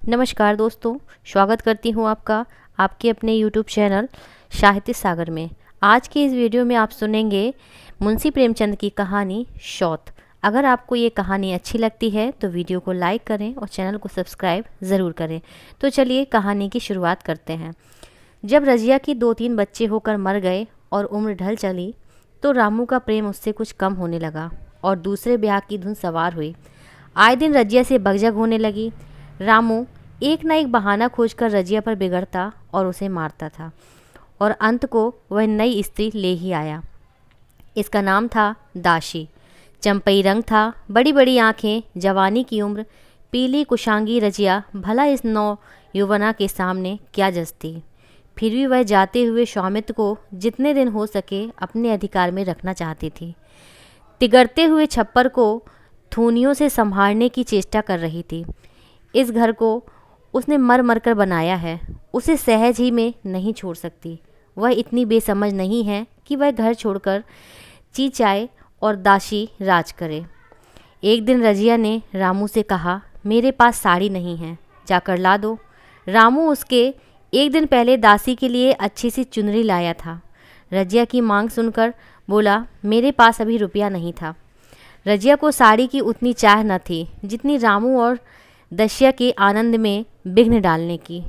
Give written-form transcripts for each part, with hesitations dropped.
नमस्कार दोस्तों, स्वागत करती हूँ आपका आपके अपने YouTube चैनल साहित्य सागर में। आज के इस वीडियो में आप सुनेंगे मुंशी प्रेमचंद की कहानी शौत। अगर आपको ये कहानी अच्छी लगती है तो वीडियो को लाइक करें और चैनल को सब्सक्राइब ज़रूर करें। तो चलिए कहानी की शुरुआत करते हैं। जब रजिया की 2-3 बच्चे होकर मर गए और उम्र ढल चली तो रामू का प्रेम उससे कुछ कम होने लगा और दूसरे ब्याह की धुन सवार हुई। आए दिन रजिया से बकझक होने लगी। रामू एक न एक बहाना खोजकर रजिया पर बिगड़ता और उसे मारता था और अंत को वह नई स्त्री ले ही आया। इसका नाम था दासी। चंपई रंग था, बड़ी बड़ी आंखें, जवानी की उम्र, पीली कुशांगी रजिया भला इस नौ युवना के सामने क्या जचती। फिर भी वह जाते हुए स्वामित्व को जितने दिन हो सके अपने अधिकार में रखना चाहती थी। तिगड़ते हुए छप्पर को थूनियों से संभालने की चेष्टा कर रही थी। इस घर को उसने मर मर कर बनाया है, उसे सहज ही में नहीं छोड़ सकती। वह इतनी बेसमझ नहीं है कि वह घर छोड़कर चीचाए और दासी राज करे। एक दिन रजिया ने रामू से कहा, मेरे पास साड़ी नहीं है, जाकर ला दो। रामू उसके एक दिन पहले दासी के लिए अच्छी सी चुनरी लाया था। रजिया की मांग सुनकर बोला, मेरे पास अभी रुपया नहीं था। रजिया को साड़ी की उतनी चाह न थी जितनी रामू और दस्या के आनंद में विघ्न डालने की।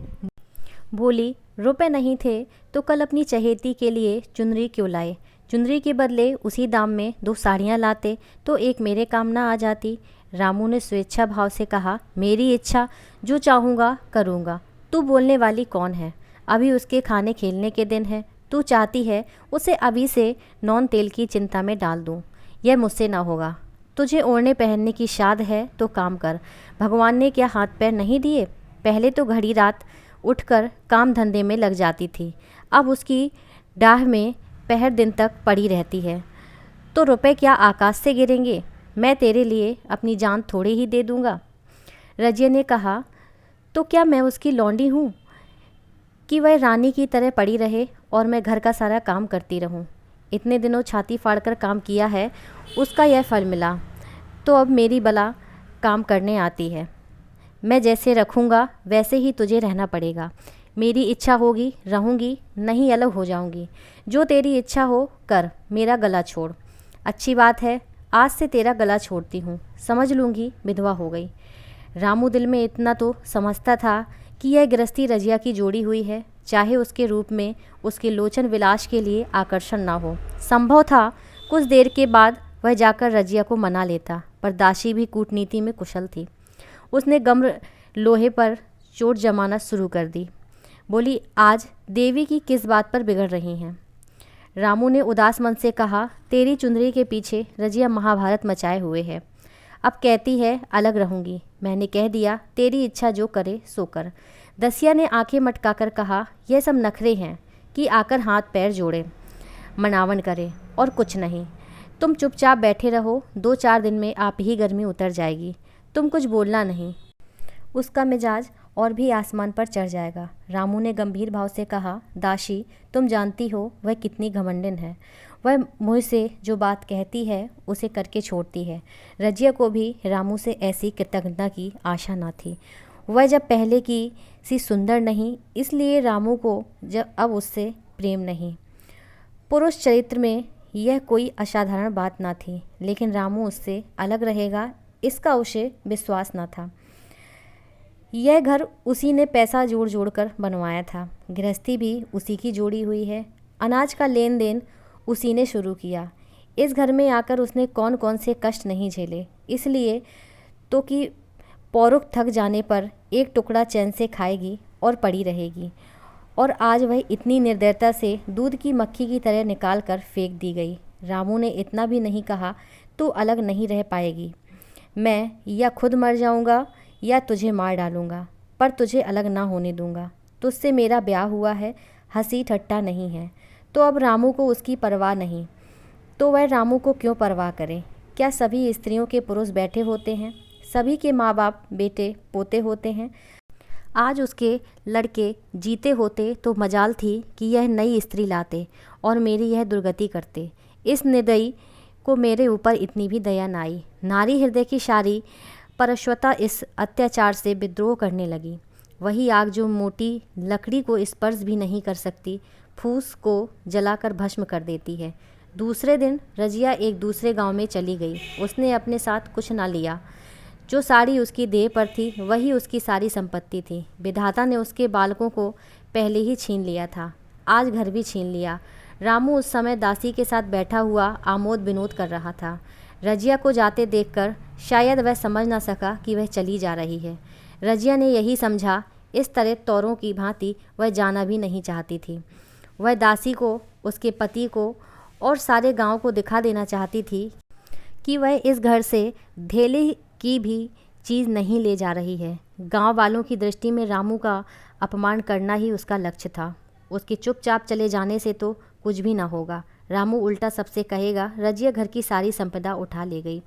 बोली, रुपए नहीं थे तो कल अपनी चहेती के लिए चुनरी क्यों लाए? चुनरी के बदले उसी दाम में 2 साड़ियाँ लाते तो एक मेरे काम ना आ जाती। रामू ने स्वेच्छा भाव से कहा, मेरी इच्छा, जो चाहूँगा करूँगा। तू बोलने वाली कौन है? अभी उसके खाने खेलने के दिन है। तू चाहती है उसे अभी से नौन तेल की चिंता में डाल दूँ? यह मुझसे ना होगा। तुझे ओढ़ने पहनने की शाद है तो काम कर। भगवान ने क्या हाथ पैर नहीं दिए? पहले तो घड़ी रात उठकर काम धंधे में लग जाती थी, अब उसकी डाह में पहर दिन तक पड़ी रहती है। तो रुपए क्या आकाश से गिरेंगे? मैं तेरे लिए अपनी जान थोड़े ही दे दूँगा। रजिया ने कहा, तो क्या मैं उसकी लौंडी हूँ कि वह रानी की तरह पड़ी रहे और मैं घर का सारा काम करती रहूँ? इतने दिनों छाती फाड़कर काम किया है, उसका यह फल मिला, तो अब मेरी बला काम करने आती है। मैं जैसे रखूँगा वैसे ही तुझे रहना पड़ेगा। मेरी इच्छा होगी रहूँगी, नहीं अलग हो जाऊँगी। जो तेरी इच्छा हो कर, मेरा गला छोड़। अच्छी बात है, आज से तेरा गला छोड़ती हूँ, समझ लूँगी विधवा हो गई। रामू दिल में इतना तो समझता था कि यह गृहस्थी रजिया की जोड़ी हुई है, चाहे उसके रूप में उसके लोचन विलास के लिए आकर्षण ना हो। संभव था कुछ देर के बाद वह जाकर रजिया को मना लेता, पर दासी भी कूटनीति में कुशल थी। उसने गम्र लोहे पर चोट जमाना शुरू कर दी। बोली, आज देवी की किस बात पर बिगड़ रही हैं? रामू ने उदास मन से कहा, तेरी चुंदरी के पीछे रजिया महाभारत मचाए हुए है। अब कहती है अलग रहूँगी। मैंने कह दिया, तेरी इच्छा जो करे सो कर। दसिया ने आंखें मटकाकर कहा, यह सब नखरे हैं कि आकर हाथ पैर जोड़े मनावन करे और कुछ नहीं। तुम चुपचाप बैठे रहो, 2-4 दिन में आप ही गर्मी उतर जाएगी। तुम कुछ बोलना नहीं, उसका मिजाज और भी आसमान पर चढ़ जाएगा। रामू ने गंभीर भाव से कहा, दासी, तुम जानती हो वह कितनी घमंडिन है। वह मुँह से जो बात कहती है उसे करके छोड़ती है। रजिया को भी रामू से ऐसी कृतज्ञता की आशा न थी। वह जब पहले की सी सुंदर नहीं, इसलिए रामू को जब अब उससे प्रेम नहीं। पुरुष चरित्र में यह कोई असाधारण बात ना थी, लेकिन रामू उससे अलग रहेगा इसका उसे विश्वास न था। यह घर उसी ने पैसा जोड़ जोड़ कर बनवाया था, गृहस्थी भी उसी की जोड़ी हुई है, अनाज का लेन देन उसी ने शुरू किया। इस घर में आकर उसने कौन कौन से कष्ट नहीं झेले, इसलिए तो कि पौरुख थक जाने पर एक टुकड़ा चैन से खाएगी और पड़ी रहेगी। और आज वह इतनी निर्दयता से दूध की मक्खी की तरह निकाल कर फेंक दी गई। रामू ने इतना भी नहीं कहा, तू अलग नहीं रह पाएगी। मैं या खुद मर जाऊंगा या तुझे मार डालूंगा, पर तुझे अलग ना होने दूंगा। तुझसे मेरा ब्याह हुआ है, हंसी ठट्टा नहीं है। तो अब रामू को उसकी परवाह नहीं, तो वह रामू को क्यों परवाह करे? क्या सभी स्त्रियों के पुरुष बैठे होते हैं? सभी के माँ बाप बेटे पोते होते हैं। आज उसके लड़के जीते होते तो मजाल थी कि यह नई स्त्री लाते और मेरी यह दुर्गति करते। इस निर्दयी को मेरे ऊपर इतनी भी दया न आई। नारी हृदय की सारी परश्वता इस अत्याचार से विद्रोह करने लगी। वही आग जो मोटी लकड़ी को स्पर्श भी नहीं कर सकती, फूस को जलाकर भस्म कर देती है। दूसरे दिन रजिया एक दूसरे गांव में चली गई। उसने अपने साथ कुछ ना लिया। जो साड़ी उसकी देह पर थी वही उसकी सारी संपत्ति थी। विधाता ने उसके बालकों को पहले ही छीन लिया था, आज घर भी छीन लिया। रामू उस समय दासी के साथ बैठा हुआ आमोद विनोद कर रहा था। रजिया को जाते देखकर शायद वह समझ ना सका कि वह चली जा रही है। रजिया ने यही समझा। इस तरह तौरों की भांति वह जाना भी नहीं चाहती थी। वह दासी को, उसके पति को और सारे गांव को दिखा देना चाहती थी कि वह इस घर से धेले की भी चीज़ नहीं ले जा रही है। गांव वालों की दृष्टि में रामू का अपमान करना ही उसका लक्ष्य था। उसके चुपचाप चले जाने से तो कुछ भी ना होगा। रामू उल्टा सबसे कहेगा, रजिया घर की सारी संपदा उठा ले गई।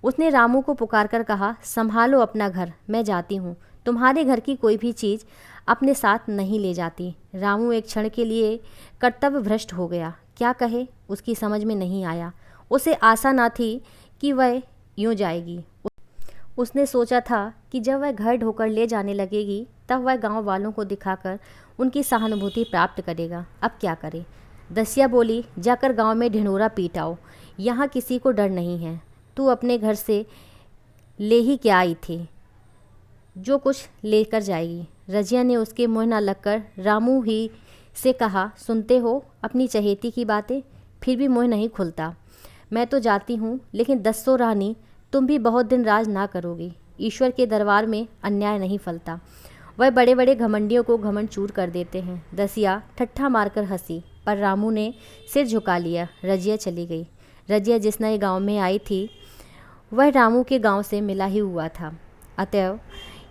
उसने रामू को पुकारकर कहा, संभालो अपना घर, मैं जाती हूँ। तुम्हारे घर की कोई भी चीज़ अपने साथ नहीं ले जाती। रामू एक क्षण के लिए कर्तव्य भ्रष्ट हो गया। क्या कहे, उसकी समझ में नहीं आया। उसे आशा ना थी कि वह यूँ जाएगी। उसने सोचा था कि जब वह घर ढोकर ले जाने लगेगी तब वह गांव वालों को दिखाकर उनकी सहानुभूति प्राप्त करेगा। अब क्या करे। दसिया बोली, जाकर गांव में ढिंढोरा पीट आओ, यहाँ किसी को डर नहीं है। तू अपने घर से ले ही क्या आई थी, जो कुछ लेकर जाएगी। रजिया ने उसके मुँह न लगकर रामू ही से कहा, सुनते हो अपनी चहेती की बातें, फिर भी मुँह नहीं खुलता। मैं तो जाती हूँ, लेकिन दस्सो रानी, तुम भी बहुत दिन राज ना करोगी। ईश्वर के दरबार में अन्याय नहीं फलता। वह बड़े बड़े घमंडियों को घमंड चूर कर देते हैं। दसिया ठट्ठा मारकर हंसी, पर रामू ने सिर झुका लिया। रजिया चली गई। रजिया जिस नए गांव में आई थी वह रामू के गांव से मिला ही हुआ था, अतएव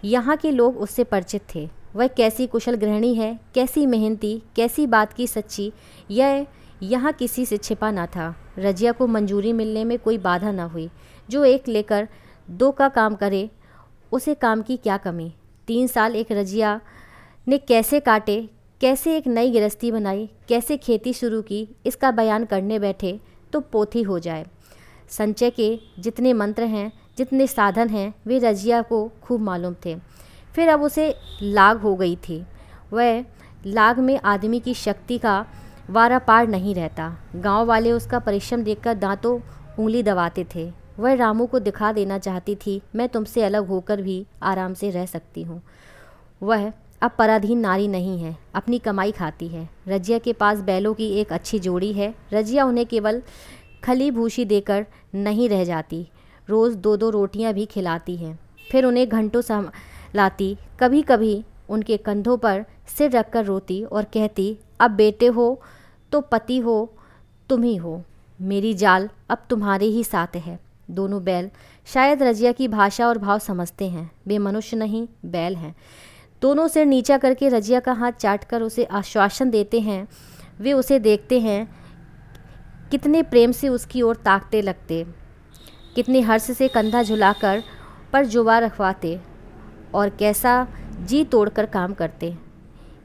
यहाँ के लोग उससे परिचित थे। वह कैसी कुशल गृहिणी है, कैसी मेहनती, कैसी बात की सच्ची, यह यहाँ किसी से छिपा ना था। रजिया को मंजूरी मिलने में कोई बाधा ना हुई। जो एक लेकर दो का काम करे, उसे काम की क्या कमी। 3 साल एक रजिया ने कैसे काटे, कैसे एक नई गृहस्थी बनाई, कैसे खेती शुरू की, इसका बयान करने बैठे तो पोथी हो जाए। संचय के जितने मंत्र हैं, जितने साधन हैं, वे रजिया को खूब मालूम थे। फिर अब उसे लाग हो गई थी। वह लाग में आदमी की शक्ति का वारा पार नहीं रहता। गांव वाले उसका परिश्रम देखकर दांतों उंगली दबाते थे। वह रामू को दिखा देना चाहती थी, मैं तुमसे अलग होकर भी आराम से रह सकती हूँ। वह अब पराधीन नारी नहीं है, अपनी कमाई खाती है। रजिया के पास बैलों की एक अच्छी जोड़ी है। रजिया उन्हें केवल खली भूसी देकर नहीं रह जाती, रोज़ 2-2 रोटियां भी खिलाती है। फिर उन्हें घंटों संभालती। कभी कभी उनके कंधों पर सिर रखकर रोती और कहती, अब बेटे हो तो पति हो, तुम ही हो। मेरी जाल अब तुम्हारे ही साथ है। दोनों बैल शायद रजिया की भाषा और भाव समझते हैं। वे मनुष्य नहीं, बैल हैं। दोनों सिर नीचा करके रजिया का हाथ चाटकर उसे आश्वासन देते हैं। वे उसे देखते हैं, कितने प्रेम से उसकी ओर ताकते लगते, कितने हर्ष से कंधा झुलाकर पर जुबा रखवाते और कैसा जी तोड़कर काम करते।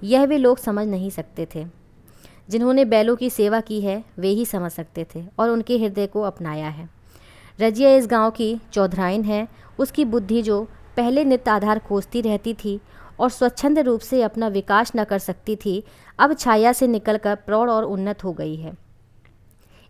यह वे लोग समझ नहीं सकते थे। जिन्होंने बैलों की सेवा की है वे ही समझ सकते थे और उनके हृदय को अपनाया है। रजिया इस गांव की चौधराइन है। उसकी बुद्धि जो पहले नित्य आधार खोजती रहती थी और स्वच्छंद रूप से अपना विकास न कर सकती थी, अब छाया से निकलकर प्रौढ़ और उन्नत हो गई है।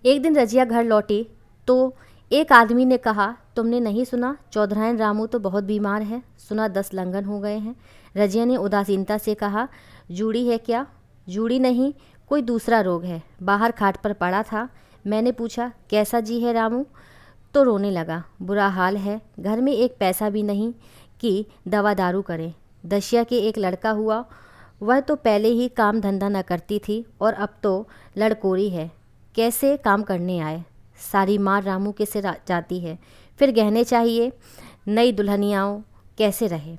एक दिन रजिया घर लौटी तो एक आदमी ने कहा, तुमने नहीं सुना, चौधराइन रामू तो बहुत बीमार है, सुना 10 लंघन हो गए हैं। रजिया ने उदासीनता से कहा, जूड़ी है क्या? जूड़ी नहीं, कोई दूसरा रोग है। बाहर खाट पर पड़ा था। मैंने पूछा, कैसा जी है रामू? तो रोने लगा। बुरा हाल है, घर में एक पैसा भी नहीं कि दवा दारू करें। दसिया के एक लड़का हुआ, वह तो पहले ही काम धंधा न करती थी और अब तो लड़कोरी है, कैसे काम करने आए। सारी मार रामू के सिर जाती है। फिर गहने चाहिए, नई दुल्हनियाओं, कैसे रहे।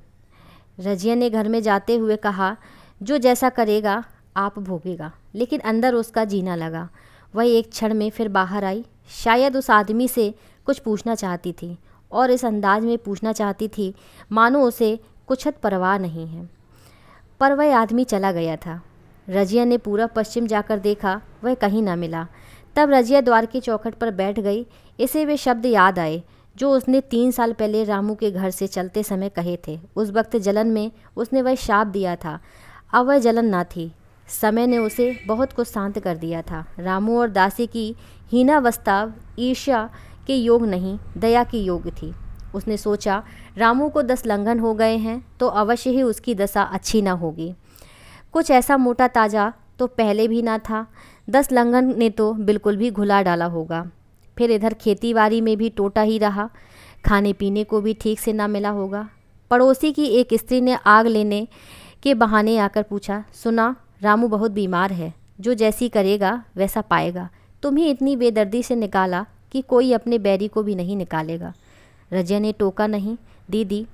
रजिया ने घर में जाते हुए कहा, जो जैसा करेगा आप भोगेगा। लेकिन अंदर उसका जीना लगा। वह एक क्षण में फिर बाहर आई। शायद उस आदमी से कुछ पूछना चाहती थी और इस अंदाज में पूछना चाहती थी मानो उसे कुछ परवाह नहीं है। पर वह आदमी चला गया था। रजिया ने पूरा पश्चिम जाकर देखा, वह कहीं ना मिला। तब रजिया द्वार की चौखट पर बैठ गई। इसे वे शब्द याद आए जो उसने 3 साल पहले रामू के घर से चलते समय कहे थे। उस वक्त जलन में उसने वह शाप दिया था, अब वह जलन ना थी। समय ने उसे बहुत कुछ शांत कर दिया था। रामू और दासी की हीनावस्था ईर्ष्या के योग नहीं, दया के योग थी। उसने सोचा, रामू को 10 लंघन हो गए हैं तो अवश्य ही उसकी दशा अच्छी ना होगी। कुछ ऐसा मोटा ताज़ा तो पहले भी ना था, 10 लंघन ने तो बिल्कुल भी घुला डाला होगा। फिर इधर खेती बाड़ी में भी टोटा ही रहा, खाने पीने को भी ठीक से ना मिला होगा। पड़ोसी की एक स्त्री ने आग लेने के बहाने आकर पूछा, सुना रामू बहुत बीमार है, जो जैसी करेगा वैसा पाएगा। तुम्हें इतनी बेदर्दी से निकाला कि कोई अपने बैरी को भी नहीं निकालेगा। रजिया ने टोका, नहीं दीदी,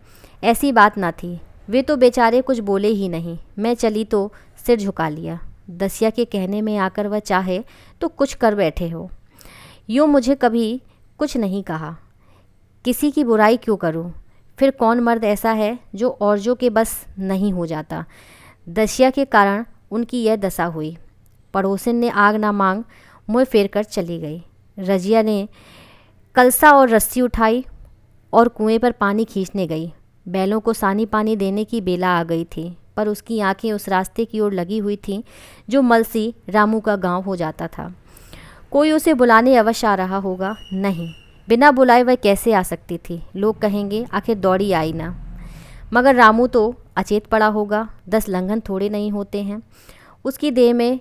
ऐसी बात ना थी, वे तो बेचारे कुछ बोले ही नहीं, मैं चली तो सिर झुका लिया। दसिया के कहने में आकर वह चाहे तो कुछ कर बैठे हो, यूँ मुझे कभी कुछ नहीं कहा, किसी की बुराई क्यों करूं? फिर कौन मर्द ऐसा है जो औरजों के बस नहीं हो जाता। दसिया के कारण उनकी यह दशा हुई। पड़ोसिन ने आग ना मांग मुँह फेर कर चली गई। रजिया ने कलसा और रस्सी उठाई और कुएं पर पानी खींचने गई। बैलों को सानी पानी देने की बेला आ गई थी, पर उसकी आंखें उस रास्ते की ओर लगी हुई थीं जो मलसी रामू का गांव हो जाता था। कोई उसे बुलाने अवश्य आ रहा होगा। नहीं, बिना बुलाए वह कैसे आ सकती थी? लोग कहेंगे आखिर दौड़ी आई ना। मगर रामू तो अचेत पड़ा होगा, 10 लंघन थोड़े नहीं होते हैं। उसकी देह में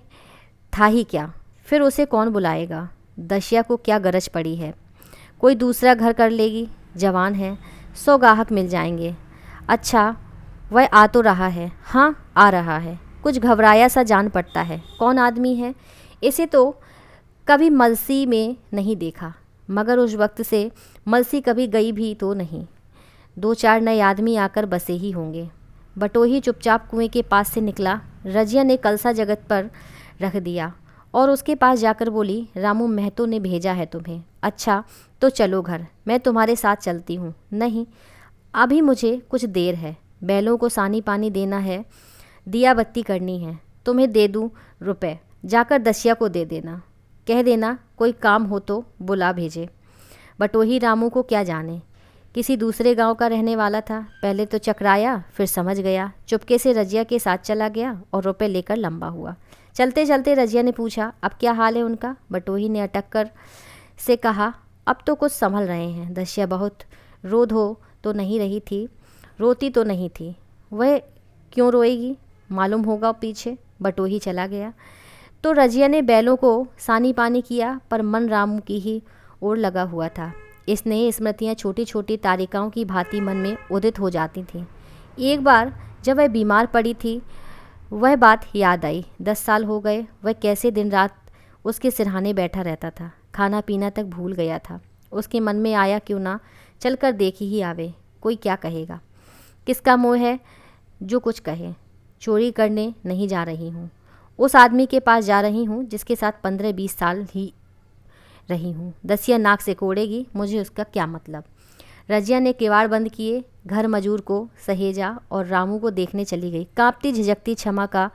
था ही क्या, फिर उसे कौन बुलाएगा? दशिया को क्या गरज पड़ी है? कोई दूसरा घर कर लेगी, जवान है, 100 गाहक मिल जाएंगे। अच्छा, वह आ तो रहा है। हाँ, आ रहा है। कुछ घबराया सा जान पड़ता है। कौन आदमी है? इसे तो कभी मलसी में नहीं देखा, मगर उस वक्त से मलसी कभी गई भी तो नहीं। 2-4 नए आदमी आकर बसे ही होंगे। बटोही चुपचाप कुएं के पास से निकला। रजिया ने कलसा जगत पर रख दिया और उसके पास जाकर बोली, रामू महतो ने भेजा है तुम्हें। अच्छा, तो चलो घर, मैं तुम्हारे साथ चलती हूँ। नहीं, अभी मुझे कुछ देर है, बैलों को सानी पानी देना है, दिया बत्ती करनी है। तुम्हें दे दूँ रुपए, जाकर दसिया को दे देना, कह देना कोई काम हो तो बुला भेजे। बटोही रामू को क्या जाने, किसी दूसरे गांव का रहने वाला था। पहले तो चकराया, फिर समझ गया, चुपके से रजिया के साथ चला गया और रुपए लेकर लंबा हुआ। चलते चलते रजिया ने पूछा, अब क्या हाल है उनका? बटोही ने अटक कर से कहा, अब तो कुछ संभल रहे हैं। दसिया बहुत रो धो तो नहीं रही थी, रोती तो नहीं थी। वह क्यों रोएगी, मालूम होगा पीछे। बटोही चला गया तो रजिया ने बैलों को सानी पानी किया, पर मन रामू की ही ओर लगा हुआ था। इसने स्मृतियाँ छोटी छोटी तारिकाओं की भांति मन में उदित हो जाती थीं। एक बार जब वह बीमार पड़ी थी, वह बात याद आई। 10 साल हो गए, वह कैसे दिन रात उसके सिरहाने बैठा रहता था, खाना पीना तक भूल गया था। उसके मन में आया, क्यों ना चलकर देख ही आवे, कोई क्या कहेगा। किसका मोह है जो कुछ कहे। चोरी करने नहीं जा रही हूँ, उस आदमी के पास जा रही हूँ जिसके साथ 15-20 साल ही रही हूँ। दसिया नाक से कोड़ेगी, मुझे उसका क्या मतलब। रजिया ने किवाड़ बंद किए, घर मजूर को सहेजा और रामू को देखने चली गई, कांपती झिझकती क्षमा का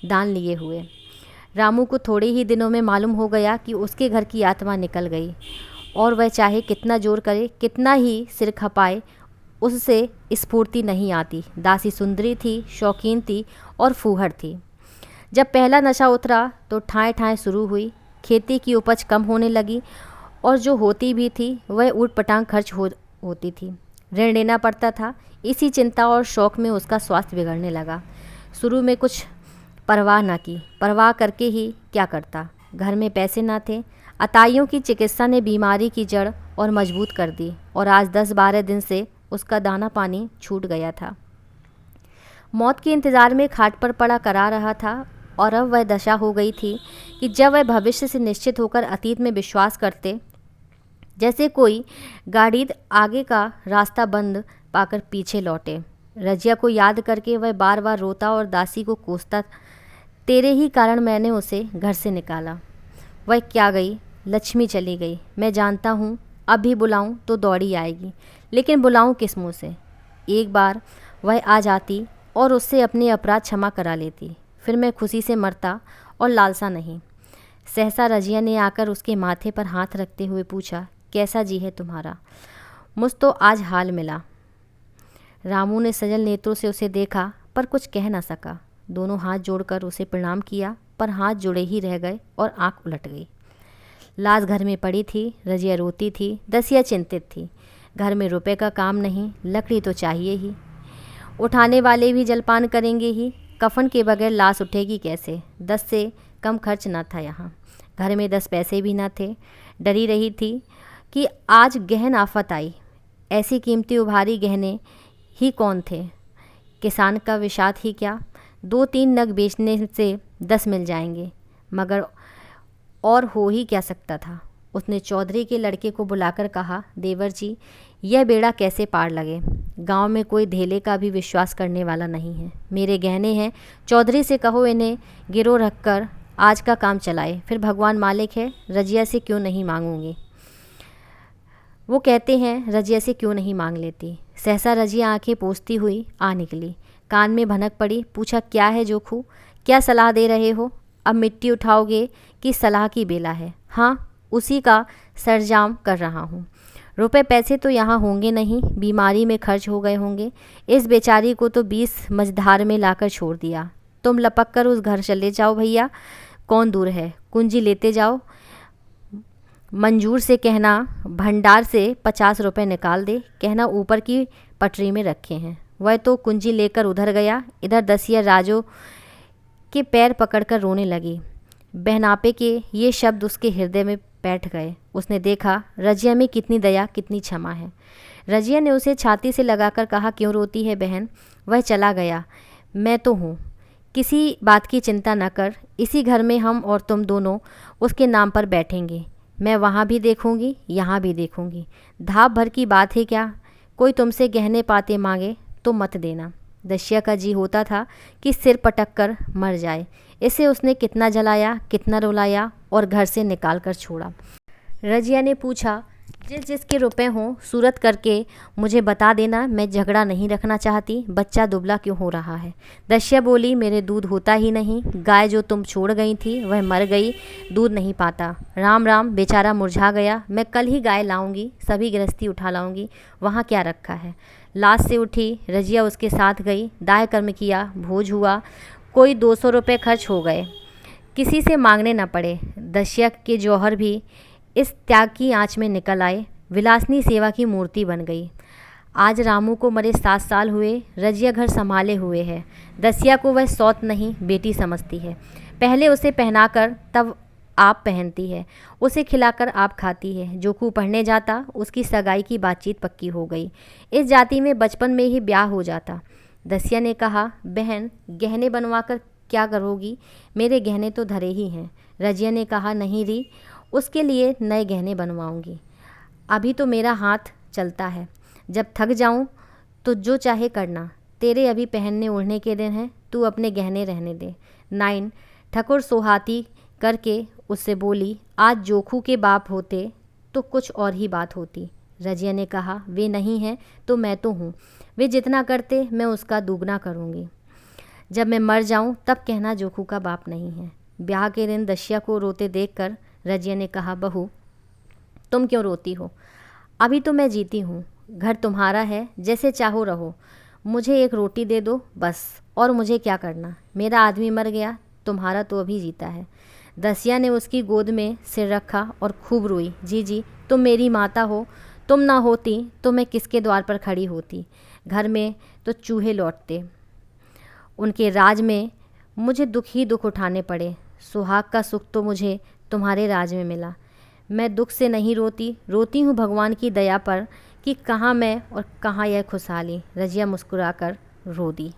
दान लिए हुए। रामू को थोड़े ही दिनों में मालूम हो गया कि उसके घर की आत्मा निकल गई, और वह चाहे कितना जोर करे, कितना ही सिर खपाए, उससे स्फूर्ति नहीं आती। दासी सुंदरी थी, शौकीन थी और फूहड़ थी। जब पहला नशा उतरा तो ठाएं ठाएं शुरू हुई। खेती की उपज कम होने लगी और जो होती भी थी वह ऊट पटांग खर्च होती थी। ऋण लेना पड़ता था। इसी चिंता और शौक में उसका स्वास्थ्य बिगड़ने लगा। शुरू में कुछ परवाह ना की, परवाह करके ही क्या करता। घर में पैसे ना थे। अताइयों की चिकित्सा ने बीमारी की जड़ और मजबूत कर दी, और आज 10-12 दिन से उसका दाना पानी छूट गया था। मौत के इंतज़ार में खाट पर पड़ा करा रहा था, और अब वह दशा हो गई थी कि जब वह भविष्य से निश्चित होकर अतीत में विश्वास करते, जैसे कोई गाड़ी आगे का रास्ता बंद पाकर पीछे लौटे। रजिया को याद करके वह बार बार रोता और दासी को कोसता, तेरे ही कारण मैंने उसे घर से निकाला। वह क्या गई, लक्ष्मी चली गई, मैं जानता हूँ। अब भी बुलाऊं तो दौड़ी आएगी, लेकिन बुलाऊं किस मुँह से। एक बार वह आ जाती और उससे अपने अपराध क्षमा करा लेती, फिर मैं खुशी से मरता और लालसा नहीं। सहसा रजिया ने आकर उसके माथे पर हाथ रखते हुए पूछा, कैसा जी है तुम्हारा? मुझ तो आज हाल मिला। रामू ने सजल नेत्रों से उसे देखा पर कुछ कह न सका। दोनों हाथ जोड़कर उसे प्रणाम किया पर हाथ जुड़े ही रह गए और आंख उलट गई। लाश घर में पड़ी थी। रजिया रोती थी। दसिया चिंतित थी। घर में रुपए का काम नहीं, लकड़ी तो चाहिए ही। उठाने वाले भी जलपान करेंगे ही। कफन के बगैर लाश उठेगी कैसे? 10 से कम खर्च न था यहाँ। घर में 10 पैसे भी न थे। डरी रही थी कि आज गहन आफत आई। ऐसी कीमती उभारी गहने ही कौन थे? किसान का विषाद ही क्या? 2-3 नग बेचने से 10 मिल जाएंगे, मगर और हो ही क्या सकता था। उसने चौधरी के लड़के को बुलाकर कहा, देवर जी, यह बेड़ा कैसे पार लगे? गांव में कोई धेले का भी विश्वास करने वाला नहीं है। मेरे गहने हैं, चौधरी से कहो इन्हें गिरो रखकर आज का काम चलाए। फिर भगवान मालिक है, रजिया से क्यों नहीं मांगूंगी? वो कहते हैं रजिया से क्यों नहीं मांग लेती। सहसा रजिया आंखें पोंछती हुई आ निकली। कान में भनक पड़ी। पूछा, क्या है जोखू? क्या सलाह दे रहे हो? अब मिट्टी उठाओगे कि सलाह की बेला है? हाँ, उसी का सरंजाम कर रहा हूँ। रुपए पैसे तो यहाँ होंगे नहीं, बीमारी में खर्च हो गए होंगे। इस बेचारी को तो 20 मझधार में लाकर छोड़ दिया। तुम लपक कर उस घर चले जाओ भैया, कौन दूर है। कुंजी लेते जाओ। मंजूर से कहना भंडार से 50 रुपये निकाल दे। कहना ऊपर की पटरी में रखे हैं। वह तो कुंजी लेकर उधर गया। इधर दसिया राजो के पैर पकड़कर रोने लगी। बहनापे के ये शब्द उसके हृदय में बैठ गए। उसने देखा रजिया में कितनी दया, कितनी क्षमा है। रजिया ने उसे छाती से लगाकर कहा, क्यों रोती है बहन? वह चला गया, मैं तो हूँ। किसी बात की चिंता न कर। इसी घर में हम और तुम दोनों उसके नाम पर बैठेंगे। मैं वहाँ भी देखूँगी, यहाँ भी देखूँगी। धाप भर की बात है क्या? कोई तुमसे गहने पाते मांगे तो मत देना। दसिया का जी होता था कि सिर पटक कर मर जाए। इसे उसने कितना जलाया, कितना रुलाया और घर से निकाल कर छोड़ा। रजिया ने पूछा, जिस जिसके रुपए हों सूरत करके मुझे बता देना। मैं झगड़ा नहीं रखना चाहती। बच्चा दुबला क्यों हो रहा है? दसिया बोली, मेरे दूध होता ही नहीं। गाय जो तुम छोड़ गई थी वह मर गई, दूध नहीं पाता। राम राम, बेचारा मुरझा गया। मैं कल ही गाय लाऊंगी, सभी गृहस्थी उठा लाऊंगी। वहाँ क्या रखा है? लाश से उठी रजिया उसके साथ गई। दाय कर्म किया, भोज हुआ। कोई 200 रुपये खर्च हो गए, किसी से मांगने न पड़े। दसिया के जौहर भी इस त्याग की आंच में निकल आए। विलासनी सेवा की मूर्ति बन गई। आज रामू को मरे 7 साल हुए। रजिया घर संभाले हुए है। दसिया को वह सौत नहीं, बेटी समझती है। पहले उसे पहनाकर तब आप पहनती है, उसे खिलाकर आप खाती है। जोखू पढ़ने जाता, उसकी सगाई की बातचीत पक्की हो गई। इस जाति में बचपन में ही ब्याह हो जाता। दसिया ने कहा, बहन गहने बनवाकर क्या करोगी? मेरे गहने तो धरे ही हैं। रजिया ने कहा, नहीं री, उसके लिए नए गहने बनवाऊंगी। अभी तो मेरा हाथ चलता है, जब थक जाऊं तो जो चाहे करना। तेरे अभी पहनने ओढ़ने के दिन हैं, तू अपने गहने रहने दे। 9 ठकुर सोहाती करके उससे बोली, आज जोखू के बाप होते तो कुछ और ही बात होती। रजिया ने कहा, वे नहीं हैं तो मैं तो हूँ। वे जितना करते मैं उसका दुगना करूँगी। जब मैं मर जाऊँ तब कहना जोखू का बाप नहीं है। ब्याह के दिन दसिया को रोते देखकर रजिया ने कहा, बहू तुम क्यों रोती हो? अभी तो मैं जीती हूँ। घर तुम्हारा है, जैसे चाहो रहो। मुझे एक रोटी दे दो बस, और मुझे क्या करना? मेरा आदमी मर गया, तुम्हारा तो अभी जीता है। दसिया ने उसकी गोद में सिर रखा और खूब रोई। जी जी, तुम मेरी माता हो। तुम ना होती तो मैं किसके द्वार पर खड़ी होती? घर में तो चूहे लौटते। उनके राज में मुझे दुख ही दुख उठाने पड़े। सुहाग का सुख तो मुझे तुम्हारे राज में मिला। मैं दुख से नहीं रोती, रोती हूँ भगवान की दया पर कि कहाँ मैं और कहाँ यह खुशहाली। रजिया मुस्कुराकर रो दी।